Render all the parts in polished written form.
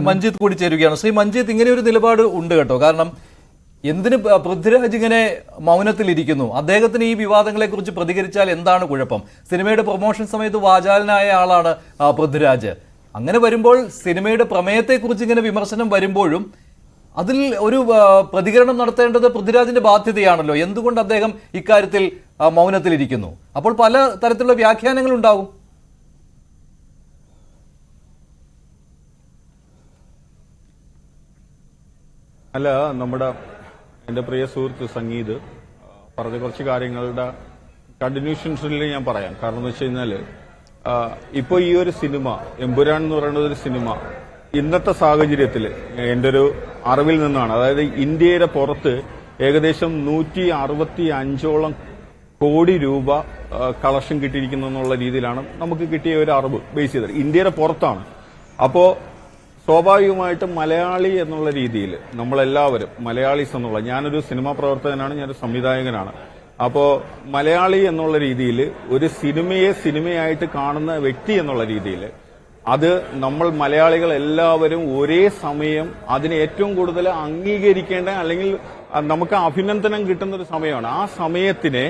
മഞ്ജിത്ത് കൂടി ചേരുകയാണ്. ശ്രീ മഞ്ജിത്ത്, ഇങ്ങനെ ഒരു നിലപാട് ഉണ്ട് കേട്ടോ. കാരണം എന്തിന് പൃഥ്വിരാജ് ഇങ്ങനെ മൗനത്തിലിരിക്കുന്നു? അദ്ദേഹത്തിന് ഈ വിവാദങ്ങളെ കുറിച്ച് പ്രതികരിച്ചാൽ എന്താണ് കുഴപ്പം? സിനിമയുടെ പ്രൊമോഷൻ സമയത്ത് വാചാലനായ ആളാണ് പൃഥ്വിരാജ്. അങ്ങനെ വരുമ്പോൾ സിനിമയുടെ പ്രമേയത്തെക്കുറിച്ച് ഇങ്ങനെ വിമർശനം വരുമ്പോഴും അതിൽ ഒരു പ്രതികരണം നടത്തേണ്ടത് പൃഥ്വിരാജിന്റെ ബാധ്യതയാണല്ലോ. എന്തുകൊണ്ട് അദ്ദേഹം ഇക്കാര്യത്തിൽ മൗനത്തിലിരിക്കുന്നു? അപ്പോൾ പല തരത്തിലുള്ള വ്യാഖ്യാനങ്ങൾ ഉണ്ടാകും. അല്ല, എൻ്റെ പ്രിയ സുഹൃത്ത് സംഗീത് പറഞ്ഞ കുറച്ച് കാര്യങ്ങളുടെ കണ്ടിന്യൂഷൻസിൽ ഞാൻ പറയാം. കാരണം എന്ന് വെച്ച് കഴിഞ്ഞാൽ ഇപ്പോൾ ഈ ഒരു സിനിമ എമ്പുരാൻ എന്ന് പറയുന്ന ഒരു സിനിമ ഇന്നത്തെ സാഹചര്യത്തിൽ എൻ്റെ ഒരു അറിവിൽ നിന്നാണ്, അതായത് ഇന്ത്യയുടെ പുറത്ത് ഏകദേശം 165 കോടി രൂപ കളക്ഷൻ കിട്ടിയിരിക്കുന്നു എന്നുള്ള രീതിയിലാണ് നമുക്ക് കിട്ടിയ ഒരു അറിവ് ബേസ് ചെയ്തത്. ഇന്ത്യയുടെ പുറത്താണ്. അപ്പോൾ സ്വാഭാവികമായിട്ടും മലയാളി എന്നുള്ള രീതിയിൽ നമ്മളെല്ലാവരും മലയാളീസ് എന്നുള്ള, ഞാനൊരു സിനിമാ പ്രവർത്തകനാണ്, ഞാനൊരു സംവിധായകനാണ്. അപ്പോൾ മലയാളി എന്നുള്ള രീതിയിൽ ഒരു സിനിമയെ സിനിമയായിട്ട് കാണുന്ന വ്യക്തി എന്നുള്ള രീതിയിൽ അത് നമ്മൾ മലയാളികൾ എല്ലാവരും ഒരേ സമയം അതിനെ ഏറ്റവും കൂടുതൽ അംഗീകരിക്കേണ്ട അല്ലെങ്കിൽ നമുക്ക് അഭിനന്ദനം കിട്ടുന്ന ഒരു സമയമാണ്. ആ സമയത്തിനെ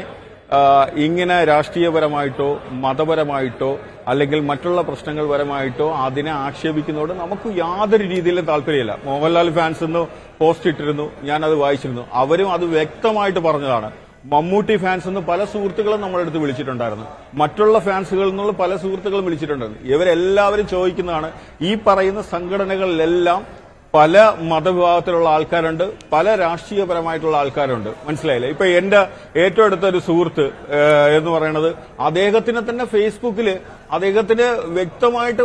ഇങ്ങനെ രാഷ്ട്രീയപരമായിട്ടോ മതപരമായിട്ടോ അല്ലെങ്കിൽ മറ്റുള്ള പ്രശ്നങ്ങൾ പരമായിട്ടോ അതിനെ ആക്ഷേപിക്കുന്നതോട് നമുക്ക് യാതൊരു രീതിയിലും താല്പര്യമില്ല. മോഹൻലാൽ ഫാൻസ് എന്ന് പോസ്റ്റ് ഇട്ടിരുന്നു, ഞാനത് വായിച്ചിരുന്നു. അവരും അത് വ്യക്തമായിട്ട് പറഞ്ഞതാണ്. മമ്മൂട്ടി ഫാൻസ് എന്ന് പല സുഹൃത്തുക്കളും നമ്മുടെ അടുത്ത് വിളിച്ചിട്ടുണ്ടായിരുന്നു. മറ്റുള്ള ഫാൻസുകളിൽ നിന്നുള്ള പല സുഹൃത്തുക്കളും വിളിച്ചിട്ടുണ്ടായിരുന്നു. ഇവരെല്ലാവരും ചോദിക്കുന്നതാണ്, ഈ പറയുന്ന സംഘടനകളിലെല്ലാം പല മതവിഭാഗത്തിലുള്ള ആൾക്കാരുണ്ട്, പല രാഷ്ട്രീയപരമായിട്ടുള്ള ആൾക്കാരുണ്ട്. മനസ്സിലായില്ലേ? ഇപ്പൊ എന്റെ ഏറ്റവും അടുത്ത ഒരു സുഹൃത്ത് എന്ന് പറയുന്നത് അദ്ദേഹത്തിനെ തന്നെ ഫേസ്ബുക്കിൽ അദ്ദേഹത്തിന് വ്യക്തമായിട്ട്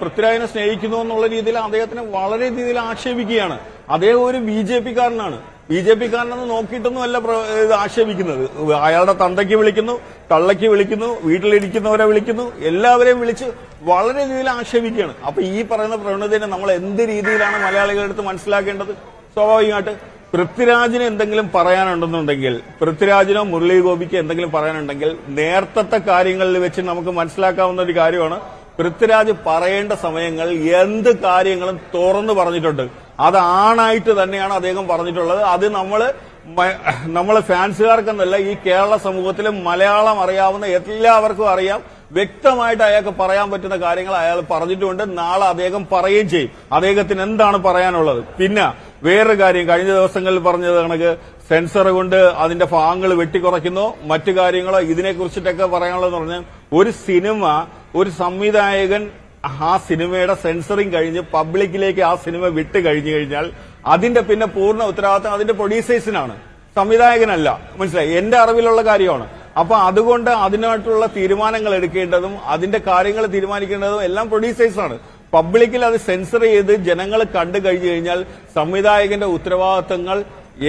പൃഥ്വിരാജിനെ സ്നേഹിക്കുന്നു എന്നുള്ള രീതിയിൽ അദ്ദേഹത്തിനെ വളരെ രീതിയിൽ ആക്ഷേപിക്കുകയാണ്. അദ്ദേഹം ഒരു BJP-കാരനാണ്. BJP-കാരനെന്ന് നോക്കിയിട്ടൊന്നുമല്ല ആക്ഷേപിക്കുന്നത്. അയാളുടെ തന്തയ്ക്ക് വിളിക്കുന്നു, തള്ളയ്ക്ക് വിളിക്കുന്നു, വീട്ടിലിരിക്കുന്നവരെ വിളിക്കുന്നു, എല്ലാവരെയും വിളിച്ച് വളരെ രീതിയിൽ ആക്ഷേപിക്കുകയാണ്. അപ്പൊ ഈ പറയുന്ന പ്രവണതയെ നമ്മൾ എന്ത് രീതിയിലാണ് മലയാളികളുടെ അടുത്ത് മനസ്സിലാക്കേണ്ടത്? സ്വാഭാവികമായിട്ട് പൃഥ്വിരാജിന് എന്തെങ്കിലും പറയാനുണ്ടെന്നുണ്ടെങ്കിൽ, പൃഥ്വിരാജിനോ മുരളി ഗോപിക്ക് എന്തെങ്കിലും പറയാനുണ്ടെങ്കിൽ നേരത്തെ കാര്യങ്ങളിൽ വെച്ച് നമുക്ക് മനസ്സിലാക്കാവുന്ന ഒരു കാര്യമാണ്. പൃഥ്വിരാജ് പറയേണ്ട സമയങ്ങൾ എന്ത് കാര്യങ്ങളും തുറന്നു പറഞ്ഞിട്ടുണ്ട്. അത് ആണായിട്ട് തന്നെയാണ് അദ്ദേഹം പറഞ്ഞിട്ടുള്ളത്. അത് നമ്മള് ഫാൻസുകാർക്കെന്നല്ല, ഈ കേരള സമൂഹത്തിലെ മലയാളം അറിയാവുന്ന എല്ലാവർക്കും അറിയാം. വ്യക്തമായിട്ട് അയാൾക്ക് പറയാൻ പറ്റുന്ന കാര്യങ്ങൾ അയാൾ പറഞ്ഞിട്ടുണ്ട്. നാളെ അദ്ദേഹം പറയുകയും ചെയ്യും അദ്ദേഹത്തിന് എന്താണ് പറയാനുള്ളത്. പിന്നെ വേറൊരു കാര്യം, കഴിഞ്ഞ ദിവസങ്ങളിൽ പറഞ്ഞത് കണക്ക് സെൻസർ കൊണ്ട് അതിന്റെ ഭാഗങ്ങൾ വെട്ടിക്കുറയ്ക്കുന്നോ മറ്റു കാര്യങ്ങളോ ഇതിനെക്കുറിച്ചിട്ടൊക്കെ പറയാനുള്ളതെന്ന് പറഞ്ഞാൽ, ഒരു സിനിമ ഒരു സംവിധായകൻ ആ സിനിമയുടെ സെൻസറിങ് കഴിഞ്ഞ് പബ്ലിക്കിലേക്ക് ആ സിനിമ വിട്ട് കഴിഞ്ഞു കഴിഞ്ഞാൽ അതിന്റെ പിന്നെ പൂർണ്ണ ഉത്തരവാദിത്തം അതിന്റെ പ്രൊഡ്യൂസേഴ്സിനാണ്, സംവിധായകനല്ല. മനസ്സിലായി? എന്റെ അറിവിലുള്ള കാര്യമാണ്. അപ്പൊ അതുകൊണ്ട് അതിനായിട്ടുള്ള തീരുമാനങ്ങൾ എടുക്കേണ്ടതും അതിന്റെ കാര്യങ്ങൾ തീരുമാനിക്കേണ്ടതും എല്ലാം പ്രൊഡ്യൂസേഴ്സാണ്. പബ്ലിക്കിൽ അത് സെൻസർ ചെയ്ത് ജനങ്ങൾ കണ്ടു കഴിഞ്ഞു കഴിഞ്ഞാൽ സംവിധായകന്റെ ഉത്തരവാദിത്തങ്ങൾ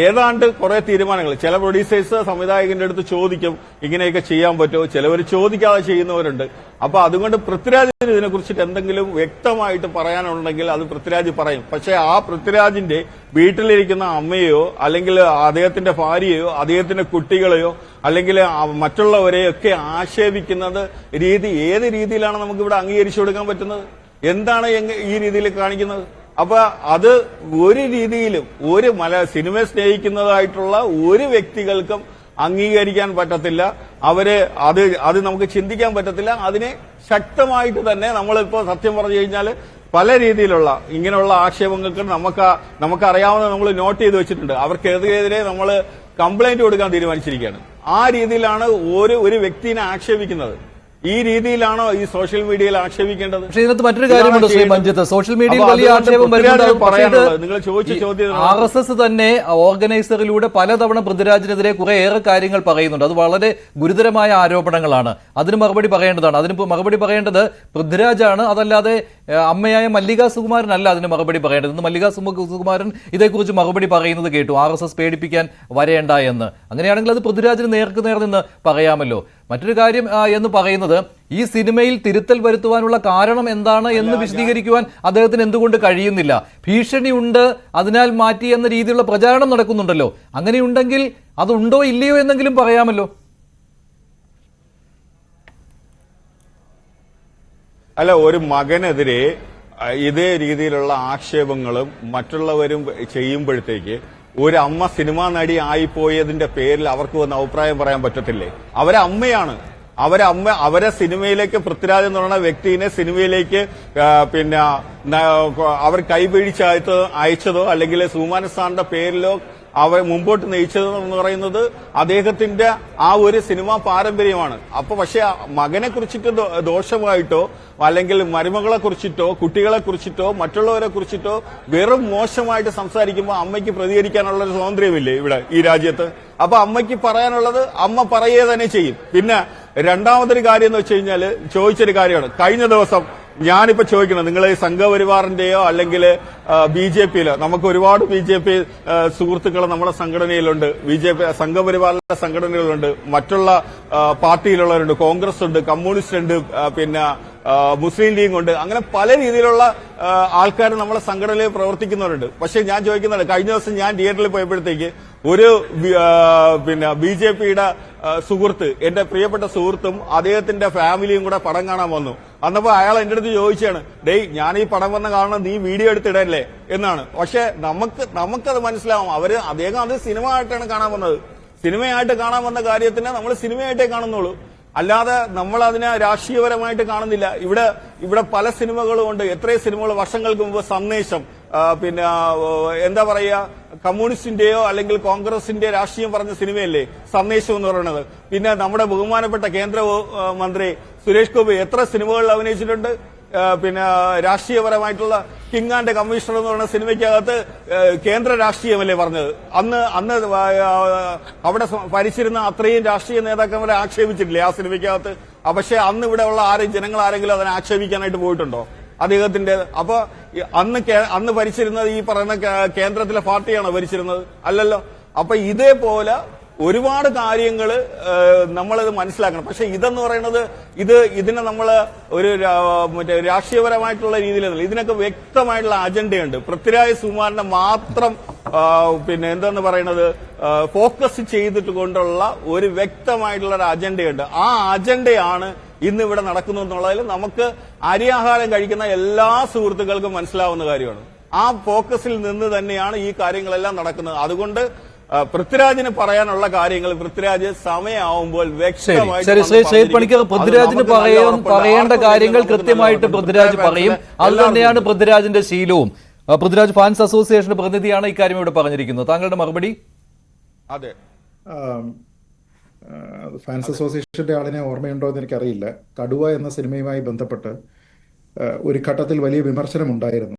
ഏതാണ്ട് കുറെ തീരുമാനങ്ങൾ, ചില പ്രൊഡ്യൂസേഴ്സ് സംവിധായകന്റെ അടുത്ത് ചോദിക്കും ഇങ്ങനെയൊക്കെ ചെയ്യാൻ പറ്റുമോ, ചിലവർ ചോദിക്കാതെ ചെയ്യുന്നവരുണ്ട്. അപ്പൊ അതുകൊണ്ട് പൃഥ്വിരാജിന് ഇതിനെക്കുറിച്ചിട്ട് എന്തെങ്കിലും വ്യക്തമായിട്ട് പറയാനുണ്ടെങ്കിൽ അത് പൃഥ്വിരാജ് പറയും. പക്ഷെ ആ പൃഥ്വിരാജിന്റെ വീട്ടിലിരിക്കുന്ന അമ്മയോ അല്ലെങ്കിൽ അദ്ദേഹത്തിന്റെ ഭാര്യയോ അദ്ദേഹത്തിന്റെ കുട്ടികളെയോ അല്ലെങ്കിൽ മറ്റുള്ളവരെയൊക്കെ ആക്ഷേപിക്കുന്നത് ഏത് രീതിയിലാണ് നമുക്കിവിടെ അംഗീകരിച്ചു കൊടുക്കാൻ പറ്റുന്നത്? എന്താണ് ഈ രീതിയിൽ കാണിക്കുന്നത്? അപ്പൊ അത് ഒരു രീതിയിലും ഒരു സിനിമയെ സ്നേഹിക്കുന്നതായിട്ടുള്ള ഒരു വ്യക്തികൾക്കും അംഗീകരിക്കാൻ പറ്റത്തില്ല. അത് നമുക്ക് ചിന്തിക്കാൻ പറ്റത്തില്ല. അതിനെ ശക്തമായിട്ട് തന്നെ നമ്മളിപ്പോ സത്യം പറഞ്ഞു കഴിഞ്ഞാൽ പല രീതിയിലുള്ള ഇങ്ങനെയുള്ള ആക്ഷേപങ്ങൾക്ക് നമുക്കറിയാവുന്ന നമ്മൾ നോട്ട് ചെയ്ത് വെച്ചിട്ടുണ്ട്. അവർക്കെതിരെ നമ്മൾ കംപ്ലൈന്റ് കൊടുക്കാൻ തീരുമാനിച്ചിരിക്കുകയാണ്. ആ രീതിയിലാണ് ഒരു വ്യക്തിനെ ആക്ഷേപിക്കുന്നത്. ഈ രീതിയിലാണോ ഈ സോഷ്യൽ മീഡിയയിൽ ആക്ഷേപിക്കേണ്ടത്? പക്ഷേ ഇതിനകത്ത് മറ്റൊരു കാര്യമുണ്ട് ശ്രീ മഞ്ജിത്ത്. സോഷ്യൽ മീഡിയയിൽ വലിയ ആക്ഷേപം നിങ്ങൾ ചോദിച്ച ചോദ്യം, RSS തന്നെ ഓർഗനൈസറിലൂടെ പലതവണ പൃഥ്വിരാജിനെതിരെ കുറേയേറെ കാര്യങ്ങൾ പറയുന്നുണ്ട്. അത് വളരെ ഗുരുതരമായ ആരോപണങ്ങളാണ്. അതിന് മറുപടി പറയേണ്ടതാണ്. അതിന് മറുപടി പറയേണ്ടത് പൃഥ്വിരാജാണ്, അതല്ലാതെ അമ്മയായ മല്ലിക സുകുമാരനല്ല അതിന് മറുപടി പറയേണ്ടത്. ഇന്ന് മല്ലിക സുകുമാരൻ ഇതേക്കുറിച്ച് മറുപടി പറയുന്നത് കേട്ടു, RSS പേടിപ്പിക്കാൻ വരേണ്ട എന്ന്. അങ്ങനെയാണെങ്കിൽ അത് പൃഥ്വിരാജിന് നേർക്ക് നേർ നിന്ന് പറയാമല്ലോ. മറ്റൊരു കാര്യം എന്ന് പറയുന്നത്, ഈ സിനിമയിൽ തിരുത്തൽ വരുത്തുവാനുള്ള കാരണം എന്താണ് എന്ന് വിശദീകരിക്കുവാൻ അദ്ദേഹത്തിന് എന്തുകൊണ്ട് കഴിയുന്നില്ല? ഭീഷണിയുണ്ട്, അതിനാൽ മാറ്റി എന്ന രീതിയിലുള്ള പ്രചാരണം നടക്കുന്നുണ്ടല്ലോ. അങ്ങനെയുണ്ടെങ്കിൽ അതുണ്ടോ ഇല്ലയോ എന്നെങ്കിലും പറയാമല്ലോ. അല്ല, ഒരു മകനെതിരെ ഇതേ രീതിയിലുള്ള ആക്ഷേപങ്ങളും മറ്റുള്ളവരും ചെയ്യുമ്പോഴത്തേക്ക് ഒരു അമ്മ സിനിമാ നടി ആയിപ്പോയതിന്റെ പേരിൽ അവർക്ക് വന്ന് അഭിപ്രായം പറയാൻ പറ്റത്തില്ലേ? അവരെ അമ്മയാണ്. അവരെ സിനിമയിലേക്ക് പൃഥ്വിരാജ് എന്ന് പറയുന്ന വ്യക്തിനെ സിനിമയിലേക്ക് പിന്നെ അവർ അയച്ചതോ അല്ലെങ്കിൽ സുമാന സാറിന്റെ പേരിലോ അവരെ മുമ്പോട്ട് നയിച്ചത് എന്ന് പറയുന്നത് അദ്ദേഹത്തിന്റെ ആ ഒരു സിനിമാ പാരമ്പര്യമാണ്. അപ്പൊ പക്ഷെ മകനെ കുറിച്ചിട്ട് ദോഷമായിട്ടോ അല്ലെങ്കിൽ മരുമകളെ കുറിച്ചിട്ടോ കുട്ടികളെ കുറിച്ചിട്ടോ മറ്റുള്ളവരെ കുറിച്ചിട്ടോ വെറും മോശമായിട്ട് സംസാരിക്കുമ്പോൾ അമ്മയ്ക്ക് പ്രതികരിക്കാനുള്ള ഒരു സ്വാതന്ത്ര്യമില്ലേ ഇവിടെ ഈ രാജ്യത്ത്? അപ്പൊ അമ്മയ്ക്ക് പറയാനുള്ളത് അമ്മ പറയുക തന്നെ ചെയ്യും. പിന്നെ രണ്ടാമതൊരു കാര്യം എന്ന് വെച്ച് കഴിഞ്ഞാൽ ചോദിച്ചൊരു കാര്യമാണ്. കഴിഞ്ഞ ദിവസം ഞാനിപ്പോ ചോദിക്കണം, നിങ്ങൾ ഈ സംഘപരിവാറിന്റെയോ അല്ലെങ്കിൽ BJPയിലോ, നമുക്ക് ഒരുപാട് BJP സുഹൃത്തുക്കൾ നമ്മുടെ സംഘടനയിലുണ്ട്, BJP സംഘപരിവാറിന്റെ സംഘടനകളുണ്ട്, മറ്റുള്ള പാർട്ടിയിലുള്ളവരുണ്ട്, കോൺഗ്രസ് ഉണ്ട്, കമ്മ്യൂണിസ്റ്റ് ഉണ്ട്, പിന്നെ മുസ്ലിം ലീഗ് ഉണ്ട്, അങ്ങനെ പല രീതിയിലുള്ള ആൾക്കാർ നമ്മളെ സംഘടനയിൽ പ്രവർത്തിക്കുന്നവരുണ്ട്. പക്ഷെ ഞാൻ ചോദിക്കുന്നുണ്ട്, കഴിഞ്ഞ ദിവസം ഞാൻ തിയേറ്ററിൽ പോയപ്പോഴത്തേക്ക് ഒരു പിന്നെ BJPയുടെ സുഹൃത്ത്, എന്റെ പ്രിയപ്പെട്ട സുഹൃത്തും അദ്ദേഹത്തിന്റെ ഫാമിലിയും കൂടെ പടം കാണാൻ വന്നു. അന്നപ്പോ അയാൾ എന്റെ അടുത്ത് ചോദിച്ചാണ്, ഡേയ് ഞാൻ ഈ പടം വന്ന കാരണം നീ വീഡിയോ എടുത്തിടല്ലേ എന്നാണ്. പക്ഷെ നമുക്കത് മനസ്സിലാവും, അദ്ദേഹം അത് സിനിമ ആയിട്ടാണ് കാണാൻ വന്നത്. സിനിമയായിട്ട് കാണാൻ വന്ന കാര്യത്തിന് നമ്മൾ സിനിമയായിട്ടേ കാണുന്നുള്ളൂ, അല്ലാതെ നമ്മൾ അതിനെ രാഷ്ട്രീയപരമായിട്ട് കാണുന്നില്ല. ഇവിടെ പല സിനിമകളും ഉണ്ട്. എത്രയോ സിനിമകൾ വർഷങ്ങൾക്ക് മുമ്പ് സന്ദേശം, പിന്നെ എന്താ പറയാ, കമ്മ്യൂണിസ്റ്റിന്റെയോ അല്ലെങ്കിൽ കോൺഗ്രസിന്റെ രാഷ്ട്രീയം പറഞ്ഞ സിനിമയല്ലേ സന്ദേശം എന്ന് പറയുന്നത്. പിന്നെ നമ്മുടെ ബഹുമാനപ്പെട്ട കേന്ദ്ര മന്ത്രി സുരേഷ് ഗോപി എത്ര സിനിമകളിൽ അഭിനയിച്ചിട്ടുണ്ട്. പിന്നെ രാഷ്ട്രീയപരമായിട്ടുള്ള കിങ് ആൻഡ് കമ്മീഷണർ എന്ന് പറയുന്ന സിനിമയ്ക്കകത്ത് കേന്ദ്ര രാഷ്ട്രീയമല്ലേ പറഞ്ഞത്. അന്ന് അവിടെ ഭരിച്ചിരുന്ന അത്രയും രാഷ്ട്രീയ നേതാക്കന്മാരെ ആക്ഷേപിച്ചിട്ടില്ലേ ആ സിനിമയ്ക്കകത്ത്? പക്ഷെ അന്ന് ഇവിടെ ഉള്ള ജനങ്ങൾ ആരെങ്കിലും അതിനെ ആക്ഷേപിക്കാനായിട്ട് പോയിട്ടുണ്ടോ അദ്ദേഹത്തിന്റെ? അപ്പൊ അന്ന് ഭരിച്ചിരുന്നത് ഈ പറയുന്ന കേന്ദ്രത്തിലെ പാർട്ടിയാണോ ഭരിച്ചിരുന്നത്? അല്ലല്ലോ. അപ്പൊ ഇതേപോലെ ഒരുപാട് കാര്യങ്ങൾ നമ്മളത് മനസ്സിലാക്കണം. പക്ഷെ ഇതെന്ന് പറയുന്നത് ഇതിനെ നമ്മൾ ഒരു മറ്റേ രാഷ്ട്രീയപരമായിട്ടുള്ള രീതിയിലല്ല, ഇതിനൊക്കെ വ്യക്തമായിട്ടുള്ള അജണ്ടയുണ്ട്. പൃഥ്വിരാജ് സുകുമാരനെ മാത്രം പിന്നെ എന്താന്ന് പറയുന്നത് ഫോക്കസ് ചെയ്തിട്ട് കൊണ്ടുള്ള ഒരു വ്യക്തമായിട്ടുള്ള ഒരു അജണ്ടയുണ്ട്. ആ അജണ്ടയാണ് ഇന്നിവിടെ നടക്കുന്നതെന്നുള്ളതിൽ നമുക്ക് അരിയാഹാരം കഴിക്കുന്ന എല്ലാ സുഹൃത്തുക്കൾക്കും മനസ്സിലാവുന്ന കാര്യമാണ്. ആ ഫോക്കസിൽ നിന്ന് തന്നെയാണ് ഈ കാര്യങ്ങളെല്ലാം നടക്കുന്നത്. അതുകൊണ്ട് പൃഥ്വിരാജിന് പറയാനുള്ള കാര്യങ്ങൾ പൃഥ്വിരാജ് സമയമാവുമ്പോൾ വ്യക്തമായിട്ട് പൃഥ്വിരാജിന് പറയേണ്ട കാര്യങ്ങൾ കൃത്യമായിട്ട് പൃഥ്വിരാജ് പറയും. അത് തന്നെയാണ് പൃഥ്വിരാജിന്റെ ശീലവും. പൃഥ്വിരാജ് ഫാൻസ് അസോസിയേഷന്റെ പ്രതിനിധിയാണ് ഇക്കാര്യം ഇവിടെ പറഞ്ഞിരിക്കുന്നത്. താങ്കളുടെ മറുപടി? അതെ, ഫാൻസ് അസോസിയേഷന്റെ ആളിനെ ഓർമ്മയുണ്ടോ എന്ന് എനിക്കറിയില്ല. കടുവ എന്ന സിനിമയുമായി ബന്ധപ്പെട്ട് ഒരു ഘട്ടത്തിൽ വലിയ വിമർശനം ഉണ്ടായിരുന്നു.